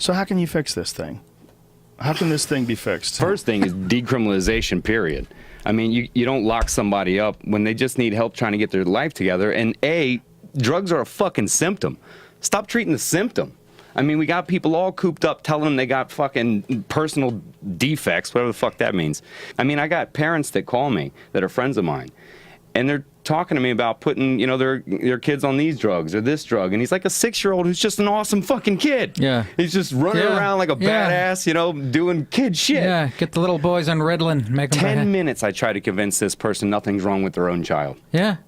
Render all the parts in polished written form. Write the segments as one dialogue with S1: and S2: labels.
S1: So how can you fix this thing? How can this thing be fixed?
S2: First thing is decriminalization, period. I mean, you don't lock somebody up when they just need help trying to get their life together. And drugs are a fucking symptom. Stop treating the symptom. I mean, we got people all cooped up telling them they got fucking personal defects, whatever the fuck that means. I mean, I got parents that call me that are friends of mine, and they're talking to me about putting, you know, their kids on these drugs or this drug. And he's like a 6-year-old who's just an awesome fucking kid.
S3: Yeah.
S2: He's just running around like a badass, you know, doing kid shit.
S3: Yeah, get the little boys on Ritalin. Make them
S2: 10 minutes I try to convince this person nothing's wrong with their own child.
S3: Yeah.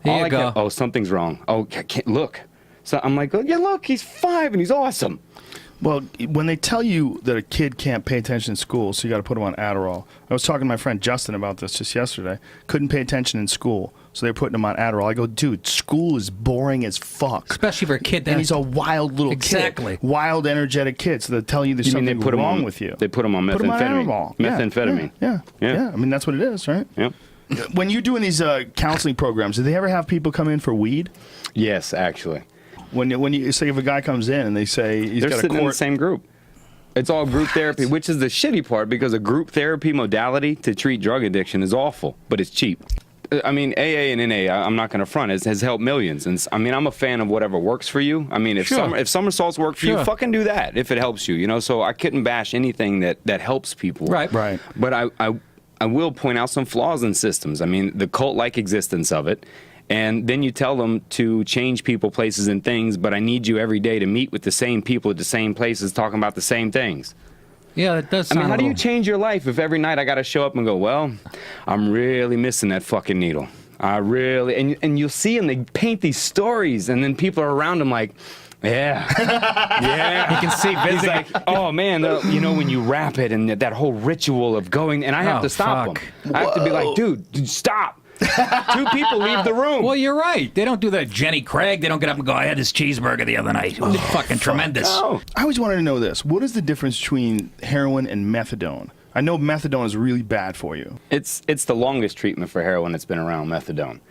S3: Here you go.
S2: Oh, something's wrong. Oh, I can't look. So I'm like, oh, yeah, look, he's 5 and he's awesome.
S1: Well, when they tell you that a kid can't pay attention in school, so you got to put him on Adderall. I was talking to my friend Justin about this just yesterday. Couldn't pay attention in school, so they're putting him on Adderall. I go, dude, school is boring as fuck.
S3: Especially for a kid that...
S1: And he's a wild little kid. Wild, energetic kid. So they tell you there's something wrong with you.
S2: They put him on methamphetamine. Methamphetamine.
S1: Yeah. I mean, that's what it is, right?
S2: Yep.
S1: When you're doing these counseling programs, do they ever have people come in for weed?
S2: Yes, actually.
S1: When you say if a guy comes in and they say he's
S2: they're
S1: got
S2: sitting
S1: a
S2: in the same group. It's all group therapy, which is the shitty part because a group therapy modality to treat drug addiction is awful, but it's cheap. I mean, AA and NA, I'm not going to front, has helped millions. And I mean, I'm a fan of whatever works for you. I mean, if summer salts work for you, fucking do that if it helps you, you know? So I couldn't bash anything that helps people.
S3: Right.
S2: But I will point out some flaws in systems. I mean, the cult-like existence of it. And then you tell them to change people, places, and things, but I need you every day to meet with the same people at the same places talking about the same things.
S3: Yeah, it does sound
S2: I mean, how do you change your life if every night I got to show up and go, well, I'm really missing that fucking needle. I really... And you'll see them, they paint these stories, and then people are around them like... Yeah. Yeah.
S3: You can see
S2: He's like, oh, man, you know, when you wrap it and that whole ritual of going, and I have to stop them. I have to be like, dude, stop. 2 people leave the room.
S3: Well, you're right. They don't do that. Jenny Craig, they don't get up and go, I had this cheeseburger the other night. It was fucking tremendous.
S2: No.
S1: I always wanted to know this. What is the difference between heroin and methadone? I know methadone is really bad for you.
S2: It's the longest treatment for heroin that's been around, methadone.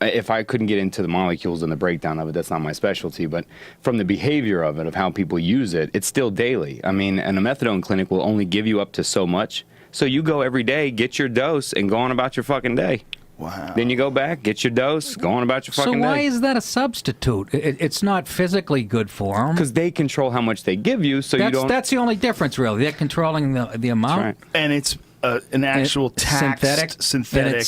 S2: If I couldn't get into the molecules and the breakdown of it, that's not my specialty, but from the behavior of it, of how people use it, it's still daily. I mean, and a methadone clinic will only give you up to so much. So you go every day, get your dose, and go on about your fucking day.
S1: Wow.
S2: Then you go back, get your dose, go on about your fucking day.
S3: So why is that a substitute? It's not physically good for them.
S2: Because they control how much they give you, so you don't...
S3: That's the only difference, really. They're controlling the amount.
S2: That's right.
S1: And it's an actual taxed synthetic.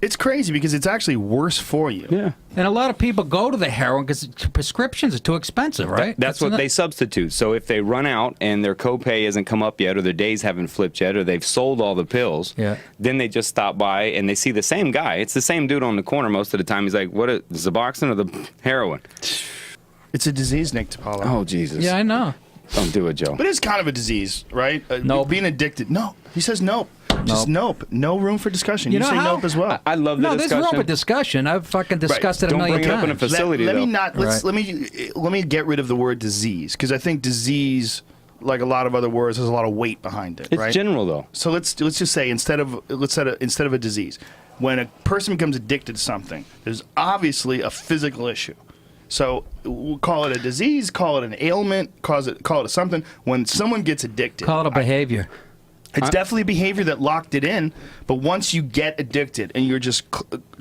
S1: It's crazy because it's actually worse for you.
S2: Yeah.
S3: And a lot of people go to the heroin because prescriptions are too expensive, right?
S2: That's what they substitute. So if they run out and their copay hasn't come up yet, or their days haven't flipped yet, or they've sold all the pills, then they just stop by and they see the same guy. It's the same dude on the corner most of the time. He's like, what, Suboxone or the heroin?
S1: It's a disease, Nick Paolo.
S2: Oh, Jesus.
S3: Yeah, I know.
S2: Don't do it, Joe.
S1: But it's kind of a disease, right?
S3: Nope.
S1: Being addicted. No. He says nope. Just nope. No room for discussion. You say nope as well.
S2: I love the discussion.
S3: There's room for discussion. I've fucking discussed it a million times.
S2: Don't bring it up in a facility,
S1: let me get rid of the word disease, because I think disease, like a lot of other words, has a lot of weight behind it.
S2: It's general, though.
S1: So let's just say instead of a disease, when a person becomes addicted to something, there's obviously a physical issue. So we'll call it a disease, call it an ailment, call it a something. When someone gets addicted,
S3: call it a behavior.
S1: It's definitely a behavior that locked it in, but once you get addicted and you're just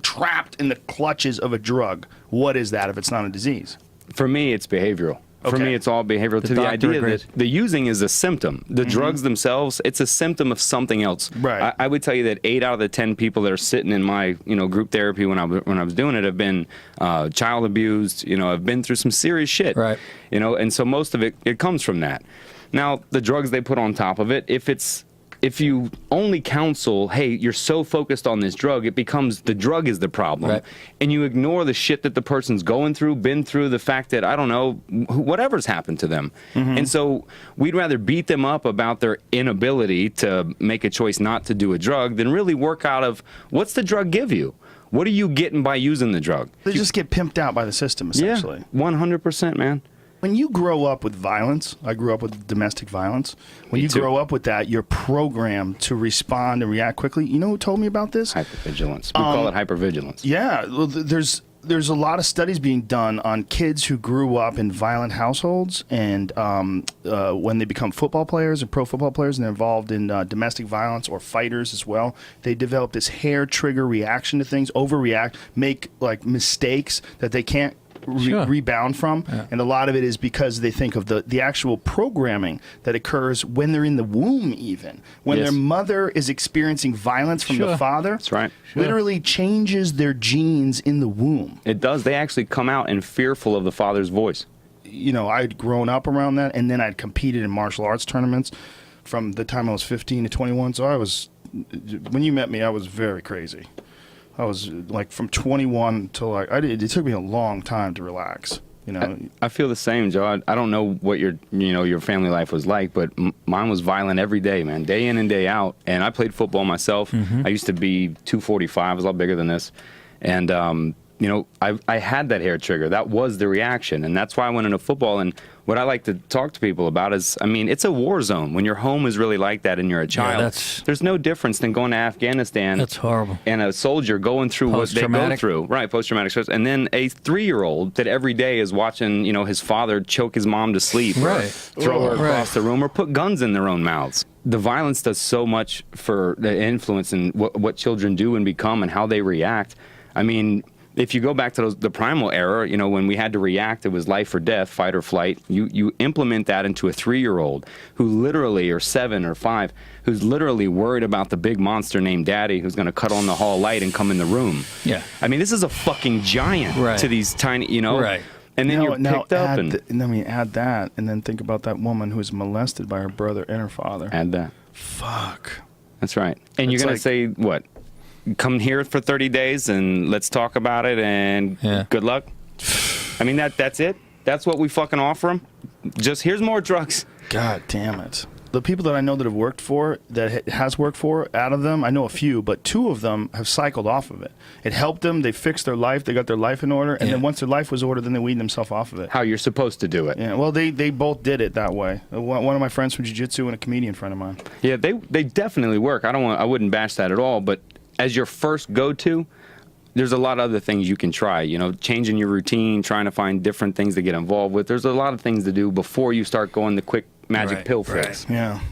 S1: trapped in the clutches of a drug, what is that if it's not a disease?
S2: For me, it's behavioral. For me, it's all behavioral. To the idea that the using is a symptom. The drugs themselves, it's a symptom of something else.
S1: Right.
S2: I would tell you that 8 out of the 10 people that are sitting in my group therapy when I was doing it have been child abused. Have been through some serious shit.
S3: Right.
S2: And so most of it comes from that. Now the drugs they put on top of it, if you only counsel, hey, you're so focused on this drug, it becomes the drug is the problem.
S3: Right.
S2: And you ignore the shit that the person's going through, been through, the fact that, I don't know, whatever's happened to them. And so we'd rather beat them up about their inability to make a choice not to do a drug than really work out of what's the drug give you? What are you getting by using the drug?
S1: They just get pimped out by the system, essentially.
S2: Yeah, 100%, man.
S1: When you grow up with violence, I grew up with domestic violence. When you grow up with that, you're programmed to respond and react quickly. You know who told me about this?
S2: Hypervigilance. We call it hypervigilance.
S1: Yeah. Well, there's there's a lot of studies being done on kids who grew up in violent households, and when they become football players or pro football players and they're involved in domestic violence or fighters as well, they develop this hair trigger reaction to things, overreact, make like mistakes that they can't rebound from. And a lot of it is because they think of the actual programming that occurs when they're in the womb, even when their mother is experiencing violence from the father.
S2: That's right.
S1: Literally changes their genes in the womb.
S2: It does. They actually come out and fearful of the father's voice.
S1: You know, I'd grown up around that, and then I'd competed in martial arts tournaments from the time I was 15 to 21. So I was, when you met me, I was very crazy. I was like from 21 till like it took me a long time to relax. You know,
S2: I feel the same, Joe. I don't know what your family life was like, but mine was violent every day, man, day in and day out. And I played football myself. I used to be 245, I was a lot bigger than this, and you know, I had that hair trigger. That was the reaction, and that's why I went into football. And what I like to talk to people about is, I mean, it's a war zone. When your home is really like that and you're a child, there's no difference than going to Afghanistan.
S3: That's horrible.
S2: And a soldier going through what they go through. Right, post-traumatic stress. And then a 3-year-old that every day is watching, you know, his father choke his mom to sleep.
S3: Right.
S2: Or throw her across the room or put guns in their own mouths. The violence does so much for the influence in what children do and become and how they react. I mean, if you go back to the primal era, you know, when we had to react, it was life or death, fight or flight. You implement that into a 3-year-old who literally, or 7 or 5, who's literally worried about the big monster named Daddy who's going to cut on the hall light and come in the room.
S3: Yeah.
S2: I mean, this is a fucking giant to these tiny, you know.
S3: Right.
S2: And then you're picked up
S1: and then we add that, and then think about that woman who was molested by her brother and her father.
S2: Add that.
S1: Fuck.
S2: That's right. And you're going to say, what? Come here for 30 days and let's talk about it and good luck. I mean, that's it. That's what we fucking offer them. Just here's more drugs.
S1: God damn it. The people that I know that have worked for, that has worked for, out of them, I know a few, but 2 of them have cycled off of it. It helped them. They fixed their life. They got their life in order. And then once their life was ordered, then they weaned themselves off of it.
S2: How you're supposed to do it.
S1: Yeah, well, they both did it that way. One of my friends from jiu-jitsu and a comedian friend of mine.
S2: Yeah, they definitely work. I wouldn't bash that at all, but as your first go-to, there's a lot of other things you can try. You know, changing your routine, trying to find different things to get involved with. There's a lot of things to do before you start going the quick magic pill fix.
S1: Yeah.